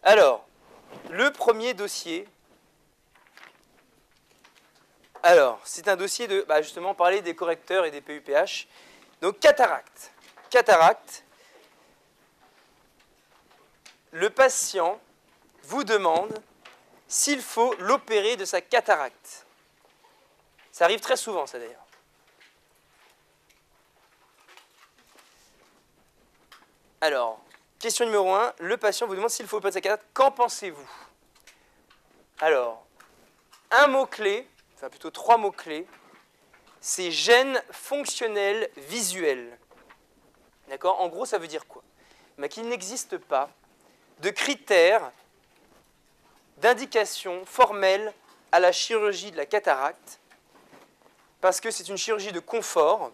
Alors, le premier dossier, alors, c'est un dossier de, justement, parler des correcteurs et des PUPH. Donc, cataracte. Cataracte, le patient vous demande s'il faut l'opérer de sa cataracte. Ça arrive très souvent, ça d'ailleurs. Alors, question numéro 1, le patient vous demande s'il faut opérer de sa cataracte. Qu'en pensez-vous? Alors, un mot-clé, enfin plutôt 3 mots-clés, c'est gêne fonctionnelle visuelle. D'accord? En gros, ça veut dire quoi? Qu'il n'existe pas de critères d'indication formelle à la chirurgie de la cataracte, parce que c'est une chirurgie de confort.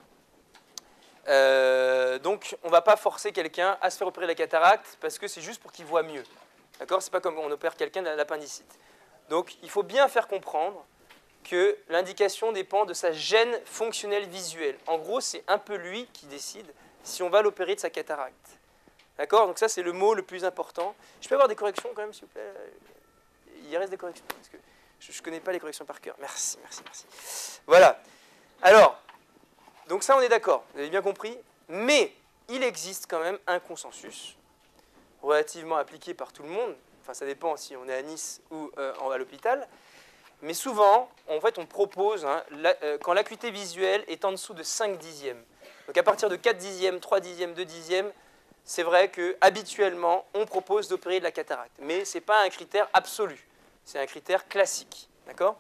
Donc, on ne va pas forcer quelqu'un à se faire opérer de la cataracte, parce que c'est juste pour qu'il voit mieux. D'accord? C'est pas comme on opère quelqu'un de l'appendicite. Donc, il faut bien faire comprendre que l'indication dépend de sa gêne fonctionnelle visuelle. En gros, c'est un peu lui qui décide si on va l'opérer de sa cataracte. D'accord? Donc ça, c'est le mot le plus important. Je peux avoir des corrections quand même, s'il vous plaît? Il reste des corrections, parce que je ne connais pas les corrections par cœur. Merci, merci, merci. Voilà. Alors, donc ça, on est d'accord. Vous avez bien compris. Mais il existe quand même un consensus relativement appliqué par tout le monde. Enfin, ça dépend si on est à Nice ou à l'hôpital. Mais souvent, en fait, on propose, quand l'acuité visuelle est en dessous de 5 dixièmes. Donc à partir de 4 dixièmes, 3 dixièmes, 2 dixièmes, c'est vrai qu'habituellement, on propose d'opérer de la cataracte. Mais ce n'est pas un critère absolu. C'est un critère classique. D'accord?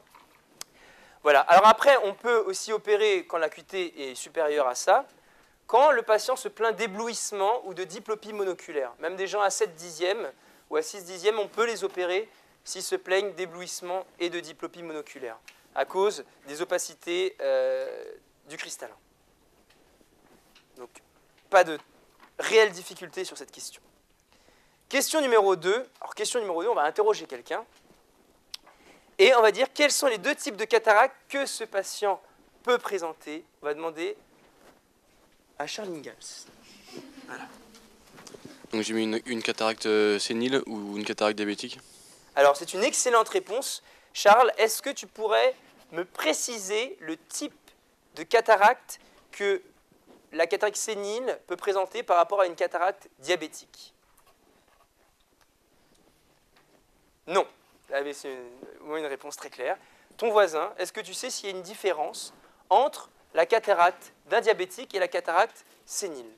Voilà. Alors après, on peut aussi opérer quand l'acuité est supérieure à ça, quand le patient se plaint d'éblouissement ou de diplopie monoculaire. Même des gens à 7 dixièmes ou à 6 dixièmes, on peut les opérer s'ils se plaignent d'éblouissement et de diplopie monoculaire, à cause des opacités du cristallin. Donc, pas de réelle difficulté sur cette question. Question numéro 2. Alors, question numéro 2, on va interroger quelqu'un. Et on va dire quels sont les 2 types de cataracte que ce patient peut présenter. On va demander à Charles Ingalls. Voilà. Donc j'ai mis une cataracte sénile ou une cataracte diabétique? Alors, c'est une excellente réponse. Charles, est-ce que tu pourrais me préciser le type de cataracte que la cataracte sénile peut présenter par rapport à une cataracte diabétique? Non. C'est une réponse très claire. Ton voisin, est-ce que tu sais s'il y a une différence entre la cataracte d'un diabétique et la cataracte sénile?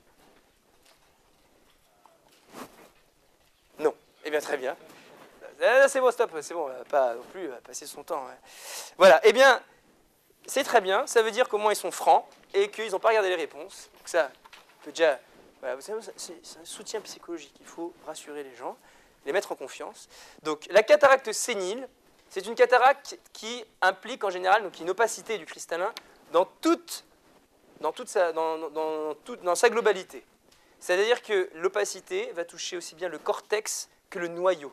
Non. Eh bien, très bien. C'est bon, stop, c'est bon, on va pas non plus passer son temps. Ouais. Voilà, eh bien, c'est très bien, ça veut dire qu'au moins ils sont francs et qu'ils n'ont pas regardé les réponses. Donc ça peut déjà... Voilà, vous savez, c'est un soutien psychologique, il faut rassurer les gens, les mettre en confiance. Donc la cataracte sénile, c'est une cataracte qui implique en général donc, une opacité du cristallin dans sa globalité. C'est-à-dire que l'opacité va toucher aussi bien le cortex que le noyau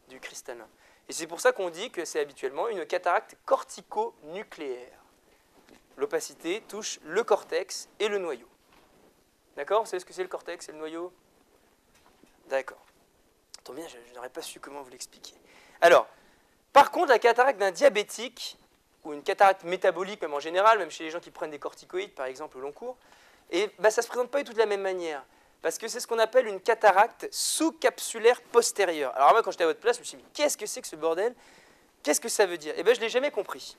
du cristallin. Et c'est pour ça qu'on dit que c'est habituellement une cataracte cortico-nucléaire. L'opacité touche le cortex et le noyau. D'accord? Vous savez ce que c'est le cortex et le noyau? D'accord. Tant bien, je n'aurais pas su comment vous l'expliquer. Alors, par contre, la cataracte d'un diabétique, ou une cataracte métabolique même en général, même chez les gens qui prennent des corticoïdes par exemple au long cours, et, ça ne se présente pas du tout de la même manière. Parce que c'est ce qu'on appelle une cataracte sous-capsulaire postérieure. Alors moi, quand j'étais à votre place, je me suis dit, mais qu'est-ce que c'est que ce bordel? Qu'est-ce que ça veut dire? Eh bien, je ne l'ai jamais compris.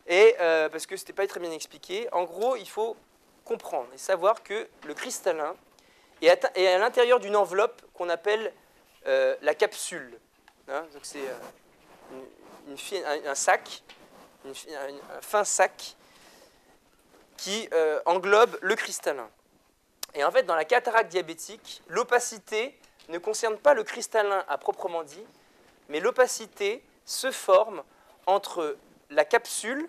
Et parce que ce n'était pas très bien expliqué. En gros, il faut comprendre et savoir que le cristallin est à l'intérieur d'une enveloppe qu'on appelle la capsule. Hein, donc c'est un sac, un fin sac qui englobe le cristallin. Et en fait, dans la cataracte diabétique, l'opacité ne concerne pas le cristallin à proprement dit, mais l'opacité se forme entre la capsule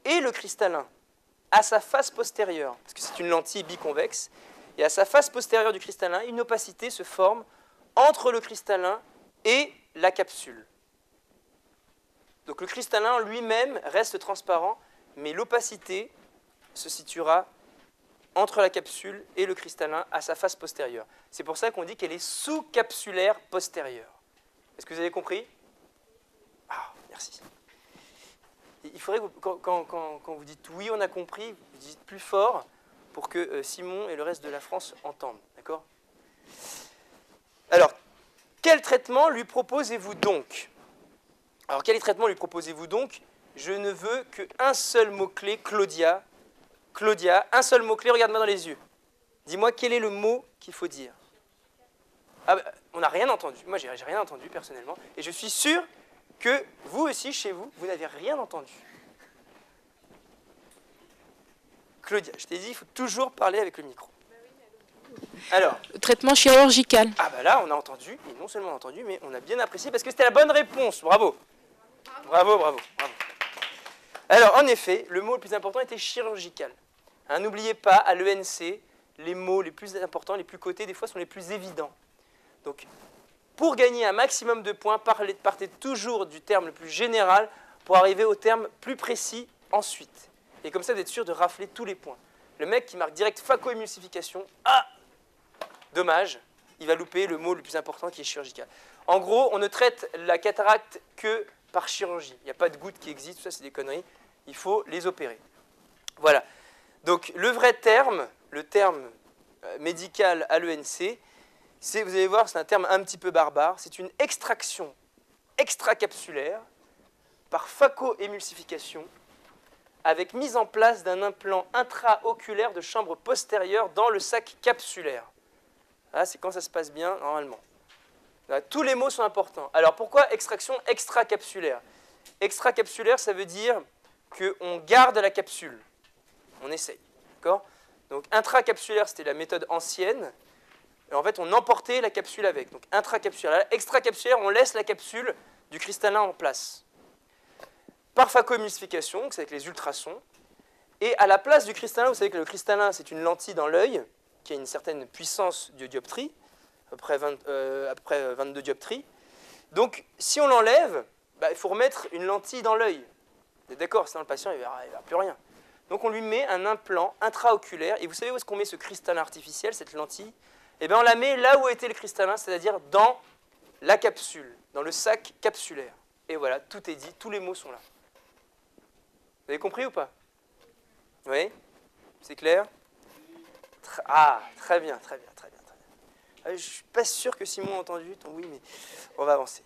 et le cristallin, à sa face postérieure, parce que c'est une lentille biconvexe, et à sa face postérieure du cristallin, une opacité se forme entre le cristallin et la capsule. Donc le cristallin lui-même reste transparent, mais l'opacité se situera entre la capsule et le cristallin à sa face postérieure. C'est pour ça qu'on dit qu'elle est sous-capsulaire postérieure. Est-ce que vous avez compris? Ah, merci. Il faudrait que quand vous dites oui, on a compris, vous dites plus fort pour que Simon et le reste de la France entendent. D'accord? Alors, quel traitement lui proposez-vous donc? Alors, quel traitement lui proposez-vous donc? Je ne veux qu'un seul mot-clé, Claudia. Claudia, un seul mot-clé, regarde-moi dans les yeux. Dis-moi quel est le mot qu'il faut dire. Ah bah, on n'a rien entendu. Moi, j'ai rien entendu personnellement. Et je suis sûr que vous aussi, chez vous, vous n'avez rien entendu. Claudia, je t'ai dit, il faut toujours parler avec le micro. Alors, Traitement chirurgical. ah bah là, on a entendu, et non seulement on a entendu, mais on a bien apprécié parce que c'était la bonne réponse. Bravo. Bravo, bravo, bravo. Alors, en effet, le mot le plus important était chirurgical. Hein, n'oubliez pas, à l'ENC, les mots les plus importants, les plus cotés, des fois, sont les plus évidents. Donc, pour gagner un maximum de points, partez toujours du terme le plus général pour arriver au terme plus précis ensuite. Et comme ça, vous êtes sûr de rafler tous les points. Le mec qui marque direct phacoémulsification, ah, dommage, il va louper le mot le plus important qui est chirurgical. En gros, on ne traite la cataracte que par chirurgie. Il n'y a pas de gouttes qui existent, tout ça c'est des conneries. Il faut les opérer. Voilà. Donc le vrai terme, le terme médical à l'ENC, c'est, vous allez voir, c'est un terme un petit peu barbare, c'est une extraction extracapsulaire par phacoémulsification avec mise en place d'un implant intraoculaire de chambre postérieure dans le sac capsulaire. Là, c'est quand ça se passe bien, normalement. Là, tous les mots sont importants. Alors, pourquoi extraction extracapsulaire? Extracapsulaire, ça veut dire qu'on garde la capsule. On essaye. D'accord? Donc, intracapsulaire, c'était la méthode ancienne. Et en fait, on emportait la capsule avec. Donc, intracapsulaire. Là, extracapsulaire, on laisse la capsule du cristallin en place. Par phacoémulsification, c'est avec les ultrasons. Et à la place du cristallin, vous savez que le cristallin, c'est une lentille dans l'œil qui a une certaine puissance de dioptrie, après 22 dioptries. Donc, si on l'enlève, bah, il faut remettre une lentille dans l'œil. D'accord, sinon le patient, il ne verra plus rien. Donc, on lui met un implant intraoculaire. Et vous savez où est-ce qu'on met ce cristallin artificiel, cette lentille? Eh bien, on la met là où était le cristallin, c'est-à-dire dans la capsule, dans le sac capsulaire. Et voilà, tout est dit, tous les mots sont là. Vous avez compris ou pas? Oui? C'est clair? Ah, très bien, très bien, très bien, très bien. Je ne suis pas sûr que Simon a entendu ton oui, mais on va avancer.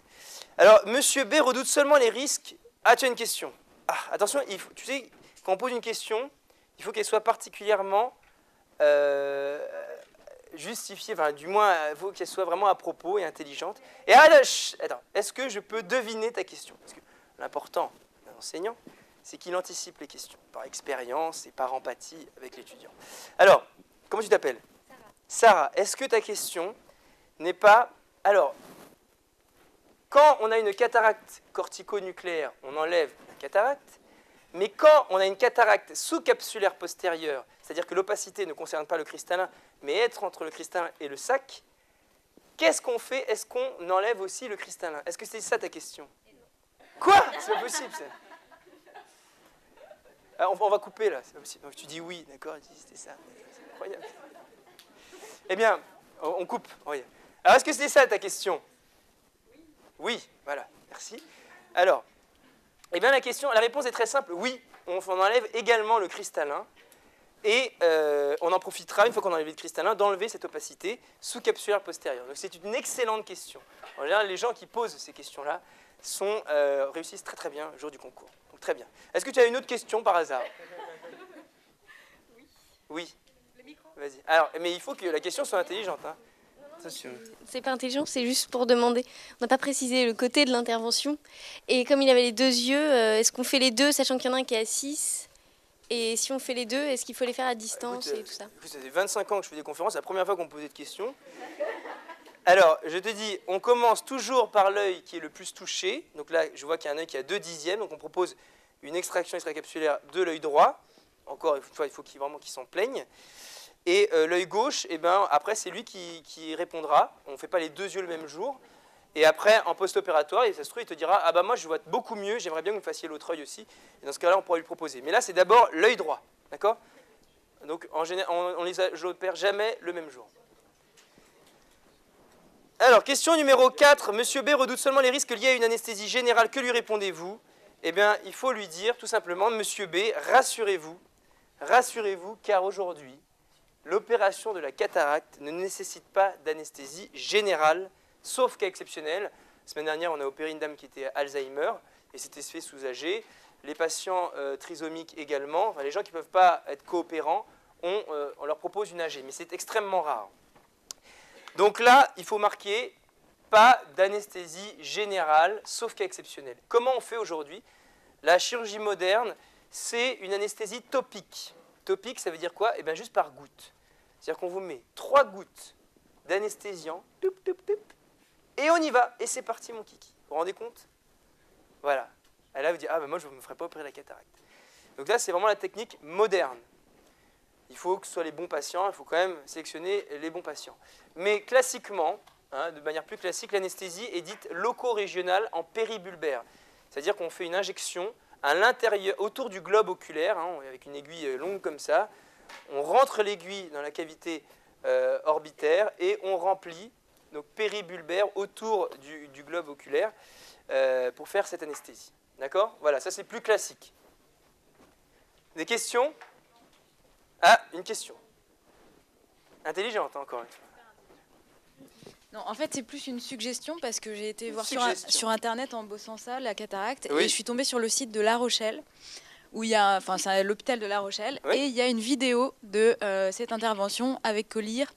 Alors, Monsieur B redoute seulement les risques. Ah, tu as une question. Ah, attention, tu sais, quand on pose une question, il faut qu'elle soit particulièrement justifiée, enfin, du moins, il faut qu'elle soit vraiment à propos et intelligente. Et attends, est-ce que je peux deviner ta question? Parce que l'important d'un enseignant, c'est qu'il anticipe les questions, par expérience et par empathie avec l'étudiant. Alors, comment tu t'appelles? Sarah, est-ce que ta question n'est pas... Alors, quand on a une cataracte corticonucléaire, on enlève la cataracte, mais quand on a une cataracte sous-capsulaire postérieure, c'est-à-dire que l'opacité ne concerne pas le cristallin, mais être entre le cristallin et le sac, qu'est-ce qu'on fait? Est-ce qu'on enlève aussi le cristallin? Est-ce que c'est ça ta question? Quoi? C'est pas possible, ça. Alors, on va couper là, c'est pas possible. Donc, tu dis oui, d'accord, c'était ça. C'est incroyable. Eh bien, on coupe. Oui. Alors, est-ce que c'était ça ta question? Oui, voilà, merci. Alors, eh bien, la réponse est très simple. Oui, on enlève également le cristallin. Et on en profitera, une fois qu'on a enlevé le cristallin, d'enlever cette opacité sous-capsulaire postérieure. Donc, c'est une excellente question. En général, les gens qui posent ces questions-là réussissent très très bien le jour du concours. Donc, très bien. Est-ce que tu as une autre question par hasard? Oui. Oui. Le micro. Vas-y. Alors, mais il faut que la question soit intelligente. Hein. C'est pas intelligent, c'est juste pour demander. On n'a pas précisé le côté de l'intervention. Et comme il avait les deux yeux, est-ce qu'on fait les deux, sachant qu'il y en a un qui est à 6? Et si on fait les deux, est-ce qu'il faut les faire à distance et tout ça? Ça fait 25 ans que je fais des conférences, c'est la première fois qu'on me posait de questions. Alors, je te dis, on commence toujours par l'œil qui est le plus touché. Donc là, je vois qu'il y a un œil qui a 2/10, donc on propose une extraction extracapsulaire de l'œil droit. Encore, il faut qu'il s'en plaigne. Et l'œil gauche, eh ben, après, c'est lui qui répondra. On ne fait pas les deux yeux le même jour. Et après, en post-opératoire, ça se trouve, il te dira « Ah bah moi, je vois beaucoup mieux, j'aimerais bien que vous me fassiez l'autre œil aussi. » Et dans ce cas-là, on pourra lui le proposer. Mais là, c'est d'abord l'œil droit. D'accord? Donc, en général, je n'opère jamais le même jour. Alors, question numéro 4. Monsieur B redoute seulement les risques liés à une anesthésie générale. Que lui répondez-vous? Eh bien, il faut lui dire tout simplement, Monsieur B, rassurez-vous, car aujourd'hui, l'opération de la cataracte ne nécessite pas d'anesthésie générale, sauf cas exceptionnel. La semaine dernière, on a opéré une dame qui était Alzheimer, et c'était fait sous AG. Les patients trisomiques également, enfin, les gens qui ne peuvent pas être coopérants, on leur propose une AG, mais c'est extrêmement rare. Donc là, il faut marquer pas d'anesthésie générale, sauf cas exceptionnel. Comment on fait aujourd'hui? La chirurgie moderne, c'est une anesthésie topique. Topique, ça veut dire quoi? Eh bien, juste par goutte. C'est-à-dire qu'on vous met 3 gouttes d'anesthésiant, et on y va. Et c'est parti, mon kiki. Vous vous rendez compte? Voilà. Et là, vous dites, ah ben moi, je ne me ferai pas opérer la cataracte. Donc là, c'est vraiment la technique moderne. Il faut que ce soit les bons patients, il faut quand même sélectionner les bons patients. Mais classiquement, de manière plus classique, l'anesthésie est dite loco-régionale en péribulbaire. C'est-à-dire qu'on fait une injection à l'intérieur, autour du globe oculaire, avec une aiguille longue comme ça. On rentre l'aiguille dans la cavité orbitaire et on remplit, donc péribulbaire, autour du globe oculaire pour faire cette anesthésie. D'accord? Voilà, ça c'est plus classique. Des questions? Ah, une question. Intelligente, encore une fois. Non, en fait, c'est plus une suggestion parce que j'ai été voir sur Internet en bossant ça, la cataracte, Oui. et je suis tombée sur le site de La Rochelle, où il y a, enfin, c'est l'hôpital de La Rochelle, Oui. et il y a une vidéo de cette intervention avec collyre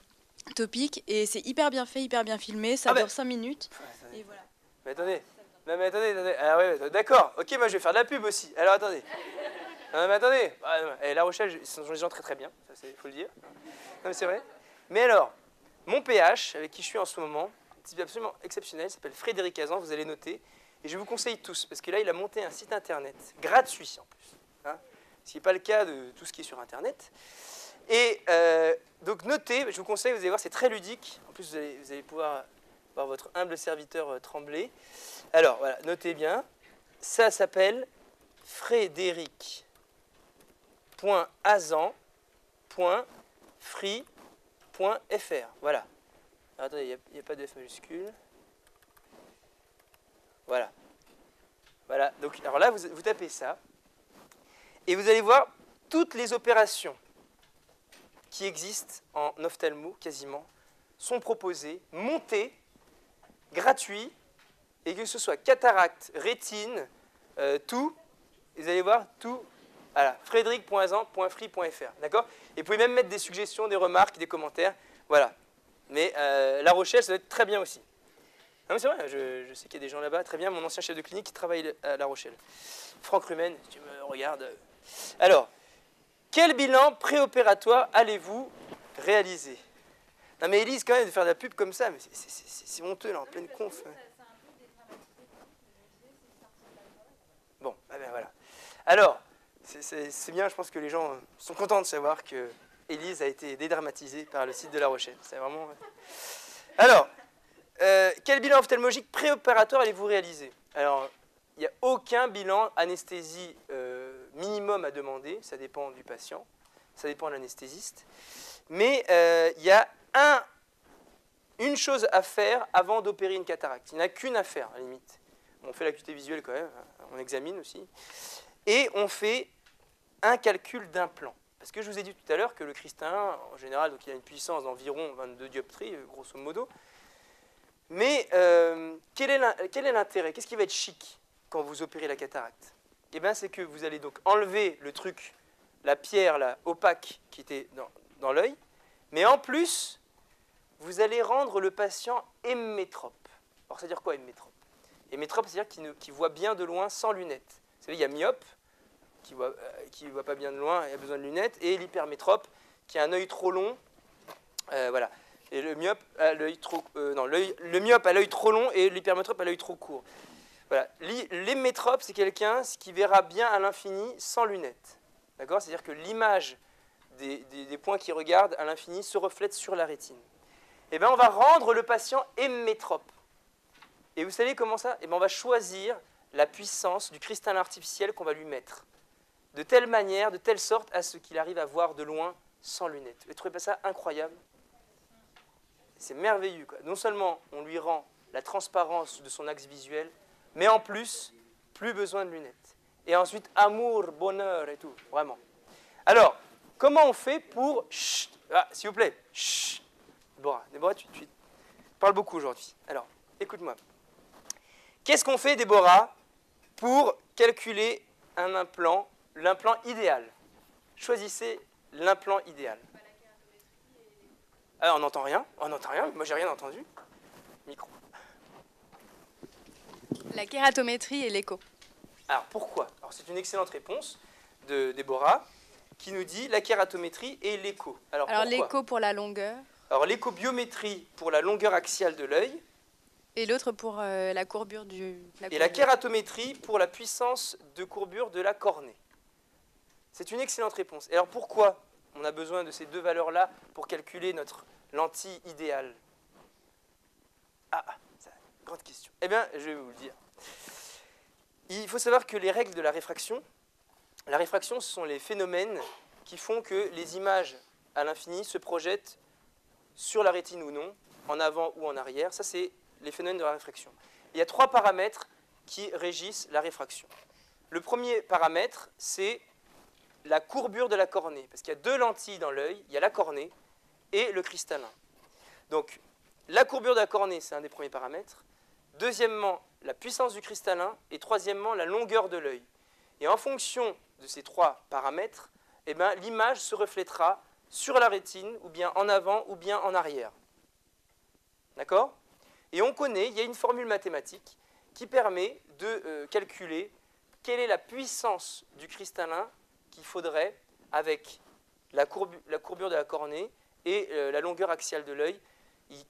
topique, et c'est hyper bien fait, hyper bien filmé, ça dure 5 minutes, et voilà. Mais attendez, non mais attendez. Ah ouais, d'accord, ok, moi je vais faire de la pub aussi. Alors attendez. Non mais attendez, La Rochelle, ce sont des gens très très bien, il faut le dire. Non mais c'est vrai. Mais alors, mon PH, avec qui je suis en ce moment, c'est absolument exceptionnel, il s'appelle Frédéric Hazan, vous allez noter. Et je vous conseille tous, parce que là, il a monté un site internet, gratuit en plus. Ce qui n'est pas le cas de tout ce qui est sur internet. Et donc notez, je vous conseille, vous allez voir, c'est très ludique. En plus, vous allez pouvoir voir votre humble serviteur trembler. Alors, voilà, notez bien. Ça s'appelle frédéric.hazan.free.fr. Voilà. Alors, attendez, il n'y a pas de F majuscule. Voilà. Voilà. Donc, alors là, vous tapez ça. Et vous allez voir toutes les opérations qui existent en ophtalmo, quasiment, sont proposées, montées, gratuites, et que ce soit cataracte, rétine, tout, vous allez voir tout, voilà, frédéric.hazan.free.fr, d'accord? Et vous pouvez même mettre des suggestions, des remarques, des commentaires, voilà. Mais La Rochelle, ça doit être très bien aussi. Non mais c'est vrai, je sais qu'il y a des gens là-bas, très bien, mon ancien chef de clinique qui travaille à La Rochelle. Franck Rumen, si tu me regardes. Alors, quel bilan préopératoire allez-vous réaliser? Non mais Élise, quand même, de faire de la pub comme ça, mais c'est honteux là, en pleine conf. Bon, ben voilà. Alors, c'est bien, je pense que les gens sont contents de savoir que Élise a été dédramatisée par le site de La Rochelle. C'est vraiment... Alors, quel bilan ophtalmologique préopératoire allez-vous réaliser? Alors, il n'y a aucun bilan anesthésie minimum à demander, ça dépend du patient, ça dépend de l'anesthésiste. Mais il y a une chose à faire avant d'opérer une cataracte. Il n'y en a qu'une à faire, à la limite. On fait l'acuité visuelle quand même, on examine aussi. Et on fait un calcul d'implant. Parce que je vous ai dit tout à l'heure que le cristallin, en général, donc il a une puissance d'environ 22 dioptries, grosso modo. Mais quel est l'intérêt? Qu'est-ce qui va être chic quand vous opérez la cataracte? Eh bien, c'est que vous allez donc enlever le truc, la pierre là, opaque qui était dans l'œil, mais en plus, vous allez rendre le patient hémétrope. Alors, ça veut dire quoi, hémétrope? Hémétrope, c'est-à-dire qu'il voit bien de loin sans lunettes. Vous savez, il y a myope, qui ne voit pas bien de loin et a besoin de lunettes, et l'hypermétrope, qui a un œil trop long. Voilà. Et le myope a l'œil trop... le myope a l'œil trop long et l'hypermétrope a l'œil trop court. Voilà. L'hémétrope, c'est quelqu'un qui verra bien à l'infini sans lunettes. D'accord? C'est-à-dire que l'image des points qui regardent à l'infini se reflète sur la rétine. Eh bien, on va rendre le patient hémétrope. Et vous savez comment ça? Eh bien, on va choisir la puissance du cristallin artificiel qu'on va lui mettre. De telle manière, de telle sorte à ce qu'il arrive à voir de loin sans lunettes. Vous ne trouvez pas ça incroyable? C'est merveilleux, quoi. Non seulement on lui rend la transparence de son axe visuel, mais en plus, plus besoin de lunettes. Et ensuite, amour, bonheur et tout, vraiment. Alors, comment on fait pour... Chut, ah, s'il vous plaît, chut. Déborah, tu parles beaucoup aujourd'hui. Alors, écoute-moi. Qu'est-ce qu'on fait, Déborah, pour calculer un implant, l'implant idéal? Choisissez l'implant idéal. Ah, on n'entend rien. Moi, j'ai rien entendu. Micro. La kératométrie et l'écho. Alors, pourquoi? Alors, c'est une excellente réponse de Déborah qui nous dit la kératométrie et l'écho. Alors l'écho pour la longueur. Alors, l'échobiométrie pour la longueur axiale de l'œil. Et l'autre pour la courbure Et la kératométrie pour la puissance de courbure de la cornée. C'est une excellente réponse. Et alors, pourquoi on a besoin de ces deux valeurs-là pour calculer notre lentille idéale? Ah, c'est une grande question. Eh bien, je vais vous le dire. Il faut savoir que les règles de la réfraction, ce sont les phénomènes qui font que les images à l'infini se projettent sur la rétine ou non, en avant ou en arrière. Ça, c'est les phénomènes de la réfraction. Il y a 3 paramètres qui régissent la réfraction. Le premier paramètre, c'est la courbure de la cornée, parce qu'il y a 2 lentilles dans l'œil, il y a la cornée et le cristallin. Donc, la courbure de la cornée, c'est un des premiers paramètres. Deuxièmement, la puissance du cristallin. Et troisièmement, la longueur de l'œil. Et en fonction de ces 3 paramètres, eh ben, l'image se reflètera sur la rétine, ou bien en avant, ou bien en arrière. D'accord? Et on connaît, il y a une formule mathématique qui permet de calculer quelle est la puissance du cristallin qu'il faudrait avec la courbure de la cornée et la longueur axiale de l'œil.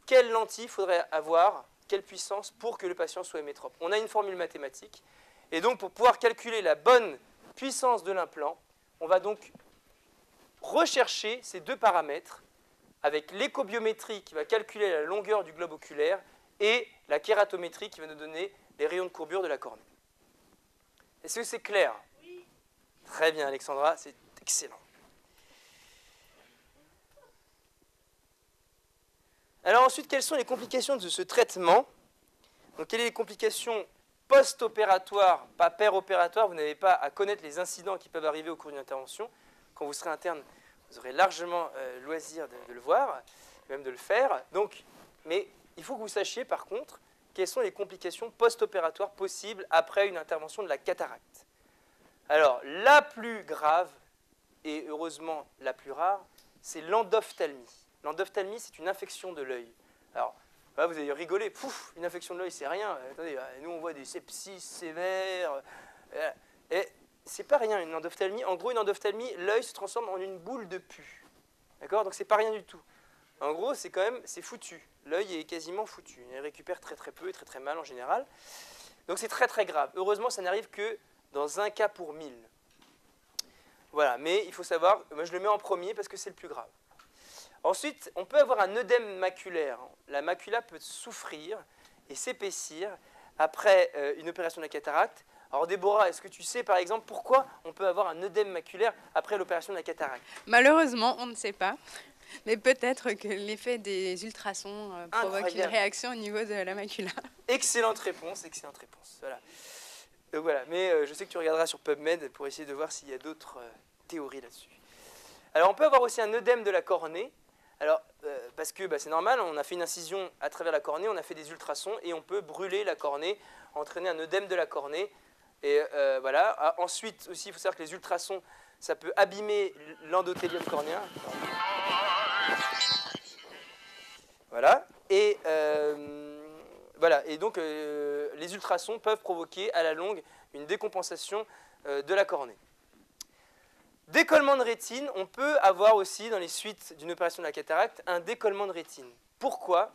Quelle lentille faudrait avoir, quelle puissance pour que le patient soit hémétrope. On a une formule mathématique. Et donc, pour pouvoir calculer la bonne puissance de l'implant, on va donc rechercher ces 2 paramètres avec l'échobiométrie qui va calculer la longueur du globe oculaire et la kératométrie qui va nous donner les rayons de courbure de la cornée. Est-ce que c'est clair? Oui. Très bien, Alexandra, c'est excellent. Alors ensuite, quelles sont les complications de ce traitement? Donc, quelles sont les complications post-opératoires, pas péropératoires? Vous n'avez pas à connaître les incidents qui peuvent arriver au cours d'une intervention. Quand vous serez interne, vous aurez largement loisir de le voir, même de le faire. Donc, mais il faut que vous sachiez par contre quelles sont les complications post-opératoires possibles après une intervention de la cataracte. Alors, la plus grave, et heureusement la plus rare, c'est l'endophtalmie. L'endophtalmie, c'est une infection de l'œil. Alors, là, vous allez rigoler, pouf, une infection de l'œil, c'est rien. Attendez, nous, on voit des sepsis sévères. Et c'est pas rien, une endophtalmie. En gros, une endophtalmie, l'œil se transforme en une boule de pus. D'accord? Donc, c'est pas rien du tout. En gros, c'est quand même, c'est foutu. L'œil est quasiment foutu. Il récupère très très peu et très très mal en général. Donc, c'est très très grave. Heureusement, ça n'arrive que dans 1 cas pour 1000. Voilà, mais il faut savoir, moi je le mets en premier parce que c'est le plus grave. Ensuite, on peut avoir un œdème maculaire. La macula peut souffrir et s'épaissir après une opération de la cataracte. Alors Déborah, est-ce que tu sais par exemple pourquoi on peut avoir un œdème maculaire après l'opération de la cataracte? Malheureusement, on ne sait pas. Mais peut-être que l'effet des ultrasons provoque une réaction au niveau de la macula. Excellente réponse, excellente réponse. Voilà. Donc voilà, mais je sais que tu regarderas sur PubMed pour essayer de voir s'il y a d'autres théories là-dessus. Alors on peut avoir aussi un œdème de la cornée. Alors, parce que c'est normal, on a fait une incision à travers la cornée, on a fait des ultrasons et on peut brûler la cornée, entraîner un œdème de la cornée. Et voilà. Ah, ensuite aussi, il faut savoir que les ultrasons, ça peut abîmer l'endothélium cornéen. Voilà. Et voilà. Et donc, les ultrasons peuvent provoquer à la longue une décompensation de la cornée. Décollement de rétine, on peut avoir aussi, dans les suites d'une opération de la cataracte, un décollement de rétine. Pourquoi?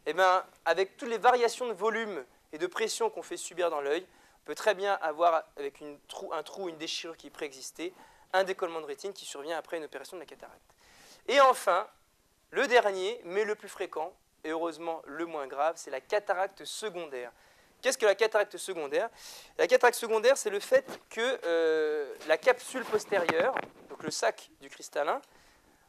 Eh bien, avec toutes les variations de volume et de pression qu'on fait subir dans l'œil, on peut très bien avoir, avec un trou, une déchirure qui préexistait, un décollement de rétine qui survient après une opération de la cataracte. Et enfin, le dernier, mais le plus fréquent, et heureusement le moins grave, c'est la cataracte secondaire. Qu'est-ce que la cataracte secondaire? La cataracte secondaire, c'est le fait que la capsule postérieure, donc le sac du cristallin,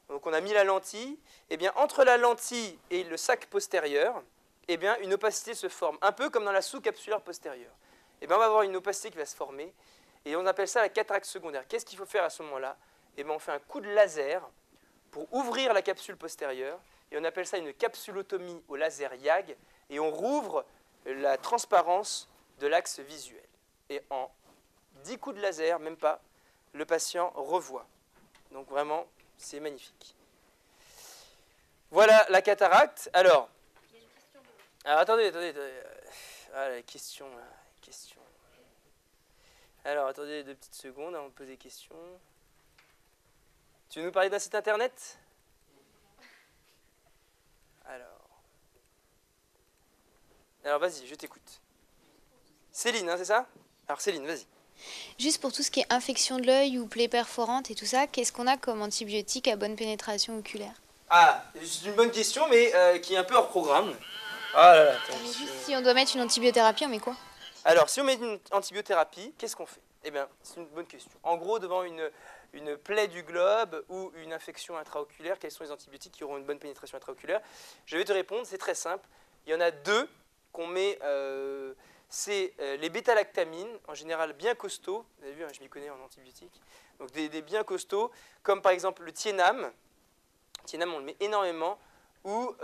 Donc on a mis la lentille. Et bien entre la lentille et le sac postérieur, eh bien, une opacité se forme, un peu comme dans la sous-capsulaire postérieure. Eh bien, on va avoir une opacité qui va se former, et on appelle ça la cataracte secondaire. Qu'est-ce qu'il faut faire à ce moment-là? Eh bien, on fait un coup de laser pour ouvrir la capsule postérieure, et on appelle ça une capsulotomie au laser YAG, et on rouvre la transparence de l'axe visuel. Et en 10 coups de laser, même pas, le patient revoit. Donc vraiment, c'est magnifique. Voilà la cataracte. Alors attendez. Ah, la question. Alors, attendez 2 petites secondes, on pose des questions. Tu veux nous parler d'un site internet? Alors vas-y, je t'écoute. Céline, hein, c'est ça? Alors Céline, vas-y. Juste pour tout ce qui est infection de l'œil ou plaie perforante et tout ça, qu'est-ce qu'on a comme antibiotique à bonne pénétration oculaire? Ah, c'est une bonne question, mais qui est un peu hors programme. Ah là là, attends, Mais juste si on doit mettre une antibiothérapie, on met quoi? Alors, si on met une antibiothérapie, qu'est-ce qu'on fait? Eh bien, c'est une bonne question. En gros, devant une plaie du globe ou une infection intraoculaire, quels sont les antibiotiques qui auront une bonne pénétration intraoculaire? Je vais te répondre, c'est très simple. Il y en a 2 qu'on met, c'est les bêta-lactamines, en général bien costauds. Vous avez vu, hein, je m'y connais en antibiotiques. Donc des bien costauds, comme par exemple le thiénam. Thiénam, on le met énormément. Ou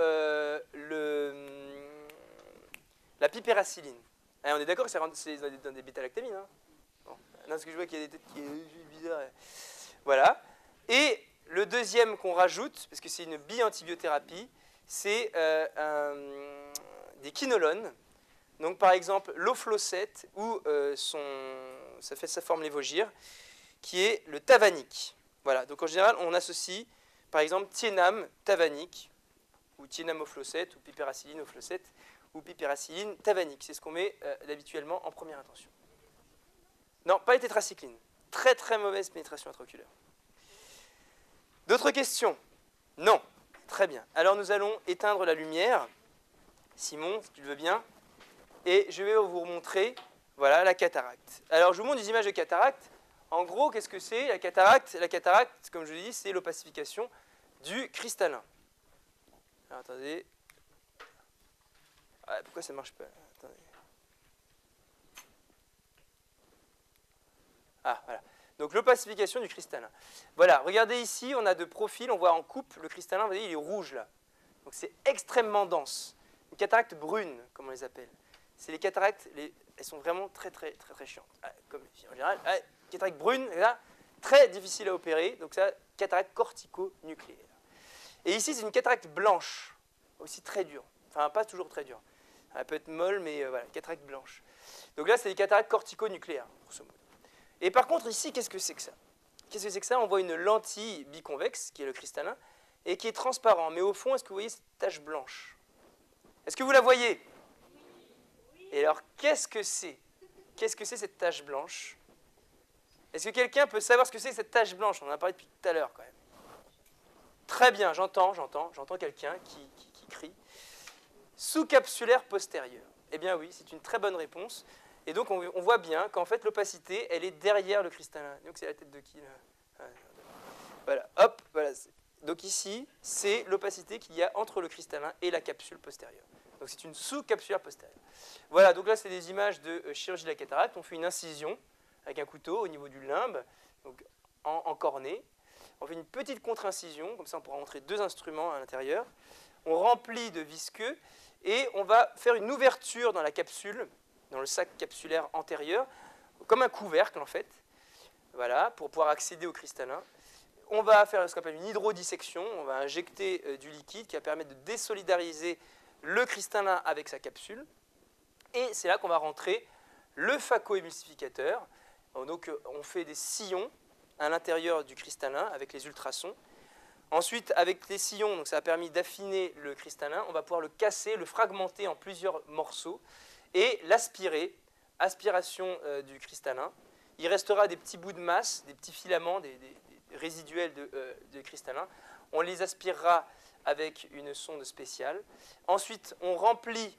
la pipéracilline. On est d'accord que c'est dans des bêta-lactamines. Hein, bon. Non, parce que je vois qu'il y a des têtes qui sont bizarres. Voilà. Et le deuxième qu'on rajoute, parce que c'est une bi-antibiothérapie, c'est des quinolones. Donc par exemple l'oflocète ou ça forme l'évogir, qui est le tavanic. Voilà. Donc en général, on associe par exemple thiénam, tavanic, ou thiénamoflocète, ou pipéracilline oflocète, ou pipéracilline tavanic. C'est ce qu'on met habituellement en première intention. Non, pas les tétracyclines. Très très mauvaise pénétration intraoculaire. D'autres questions? Non. Très bien. Alors nous allons éteindre la lumière. Simon, si tu le veux bien. Et je vais vous montrer, voilà, la cataracte. Alors je vous montre des images de cataracte. En gros, qu'est-ce que c'est la cataracte? La cataracte, comme je l'ai dit, c'est l'opacification du cristallin. Alors, attendez. Ah, pourquoi ça ne marche pas? Attendez. Ah, voilà. Donc, l'opacification du cristallin. Voilà, regardez ici, on a 2 profils. On voit en coupe, le cristallin, vous voyez, il est rouge, là. Donc, c'est extrêmement dense. Une cataracte brune, comme on les appelle. C'est les cataractes, elles sont vraiment très chiantes. Ah, comme en général, cataracte brune, là, très difficile à opérer. Donc, ça, cataracte cortico-nucléaire. Et ici, c'est une cataracte blanche, aussi très dure. Enfin, pas toujours très dure. Elle peut être molle, mais voilà, cataracte blanche. Donc là, c'est des cataractes cortico-nucléaires, grosso modo. Et par contre, ici, qu'est-ce que c'est que ça? Qu'est-ce que c'est que ça? On voit une lentille biconvexe, qui est le cristallin, et qui est transparent. Mais au fond, est-ce que vous voyez cette tache blanche? Est-ce que vous la voyez? Et alors, qu'est-ce que c'est? Qu'est-ce que c'est cette tache blanche? Est-ce que quelqu'un peut savoir ce que c'est cette tache blanche? On en a parlé depuis tout à l'heure, quand même. Très bien, j'entends quelqu'un qui crie. Sous-capsulaire postérieure. Eh bien oui, c'est une très bonne réponse. Et donc on voit bien qu'en fait l'opacité, elle est derrière le cristallin. Donc c'est la tête de qui là? Voilà, hop, voilà. Donc ici, c'est l'opacité qu'il y a entre le cristallin et la capsule postérieure. Donc c'est une sous-capsulaire postérieure. Voilà, donc là c'est des images de chirurgie de la cataracte. On fait une incision avec un couteau au niveau du limbe, donc en cornée. On fait une petite contre-incision, comme ça on pourra rentrer 2 instruments à l'intérieur. On remplit de visqueux et on va faire une ouverture dans la capsule, dans le sac capsulaire antérieur, comme un couvercle en fait, voilà, pour pouvoir accéder au cristallin. On va faire ce qu'on appelle une hydrodissection, on va injecter du liquide qui va permettre de désolidariser le cristallin avec sa capsule. Et c'est là qu'on va rentrer le phacoémulsificateur. Donc on fait des sillons à l'intérieur du cristallin avec les ultrasons. Ensuite, avec les sillons, donc ça a permis d'affiner le cristallin, on va pouvoir le casser, le fragmenter en plusieurs morceaux et l'aspirer, aspiration du cristallin. Il restera des petits bouts de masse, des petits filaments, des résiduels de cristallin. On les aspirera avec une sonde spéciale. Ensuite, on remplit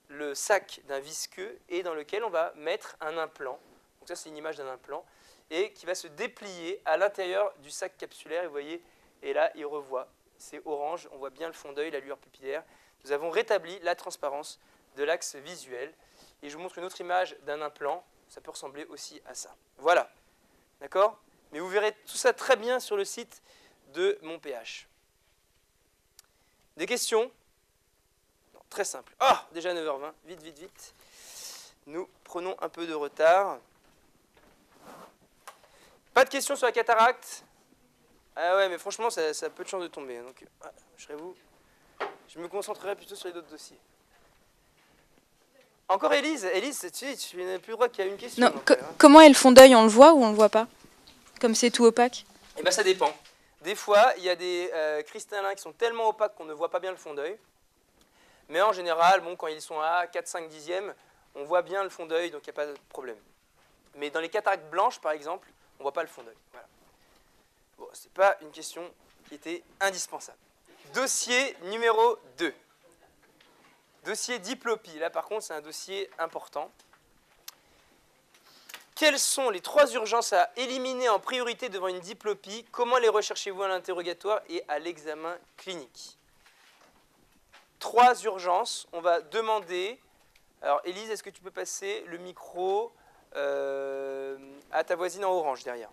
le sac d'un visqueux et dans lequel on va mettre un implant. Donc ça, c'est une image d'un implant. Et qui va se déplier à l'intérieur du sac capsulaire. Et vous voyez Et là, il revoit. C'est orange, on voit bien le fond d'œil, la lueur pupillaire. Nous avons rétabli la transparence de l'axe visuel. Et je vous montre une autre image d'un implant. Ça peut ressembler aussi à ça. Voilà. D'accord? Mais vous verrez tout ça très bien sur le site de Mon PH. Des questions? Non, très simple. Ah, déjà 9h20. Vite, vite, vite. Nous prenons un peu de retard. Pas de questions sur la cataracte? Ah ouais, mais franchement, ça a peu de chance de tomber. Donc, je serai vous. Je me concentrerai plutôt sur les autres dossiers. Encore Élise? Élise, tu n'as plus le droit qu'il y a une question. Non, comment est le fond d'œil? On le voit ou on le voit pas? Comme c'est tout opaque? Eh bien, ça dépend. Des fois, il y a des cristallins qui sont tellement opaques qu'on ne voit pas bien le fond d'œil. Mais en général, bon, quand ils sont à 4-5 dixièmes, on voit bien le fond d'œil, donc il n'y a pas de problème. Mais dans les cataractes blanches, par exemple, on ne voit pas le fond d'œil. Voilà. Bon, ce n'est pas une question qui était indispensable. Dossier numéro 2. Dossier diplopie. Là, par contre, c'est un dossier important. Quelles sont les 3 urgences à éliminer en priorité devant une diplopie? Comment les recherchez-vous à l'interrogatoire et à l'examen clinique? 3 urgences. On va demander... Alors, Élise, est-ce que tu peux passer le micro à ta voisine en orange derrière?